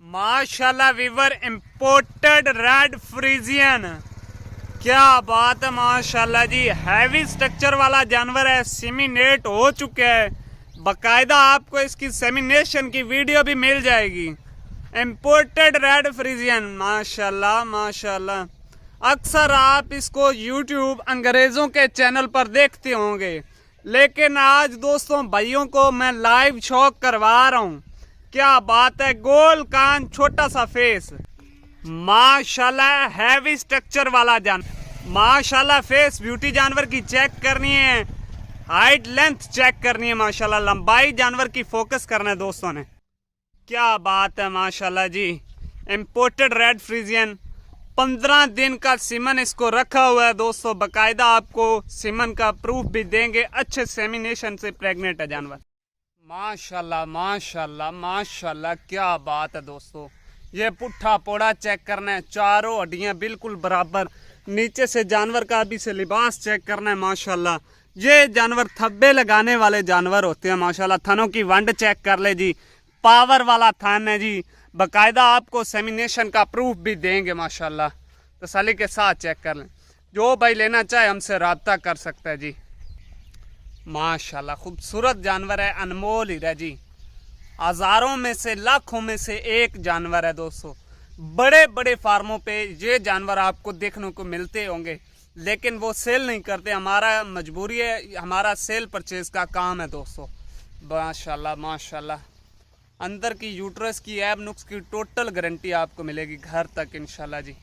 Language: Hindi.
माशाल्लाह वीवर इंपोर्टेड रेड फ्रीजियन, क्या बात है माशाल्लाह जी। हैवी स्ट्रक्चर वाला जानवर है, सेमिनेट हो चुका है, बकायदा आपको इसकी सेमिनेशन की वीडियो भी मिल जाएगी। इंपोर्टेड रेड फ्रीजियन माशाल्लाह माशाल्लाह। अक्सर आप इसको यूट्यूब अंग्रेजों के चैनल पर देखते होंगे, लेकिन आज दोस्तों भाइयों को मैं लाइव शौक करवा रहा हूँ। क्या बात है, गोल कान, छोटा सा फेस, माशाल्लाह हैवी स्ट्रक्चर वाला जानवर। माशाल्लाह फेस ब्यूटी जानवर की चेक करनी है, हाइट लेंथ चेक करनी है, माशाल्लाह लंबाई जानवर की फोकस करना है दोस्तों ने। क्या बात है माशाल्लाह जी। इंपोर्टेड रेड फ्रीजियन, 15 दिन का सीमन इसको रखा हुआ है दोस्तों, बकायदा आपको सीमन का प्रूफ भी देंगे। अच्छे सेमिनेशन से प्रेग्नेंट है जानवर, माशाल्लाह माशाल्लाह माशाल्लाह। क्या बात है दोस्तों, ये पुट्ठा पोड़ा चेक करना है, चारों हड्डियां बिल्कुल बराबर, नीचे से जानवर का अभी से लिबास चेक करना है माशाल्लाह। ये जानवर थब्बे लगाने वाले जानवर होते हैं माशाल्लाह। थनों की वंड चेक कर ले जी, पावर वाला थन है जी, बकायदा आपको सेमिनेशन का प्रूफ भी देंगे माशाल्लाह। तसल्ली के साथ चेक कर लें, जो भाई लेना चाहे हमसे रब्ता कर सकता है जी। माशाल्लाह खूबसूरत जानवर है, अनमोल हीरा जी, हजारों में से लाखों में से एक जानवर है दोस्तों। बड़े बड़े फार्मों पे ये जानवर आपको देखने को मिलते होंगे, लेकिन वो सेल नहीं करते। हमारा मजबूरी है, हमारा सेल परचेज का काम है दोस्तों। माशाल्लाह माशाल्लाह। अंदर की यूट्रस की ऐब नुक्स की टोटल गारंटी आपको मिलेगी घर तक इंशाल्लाह जी।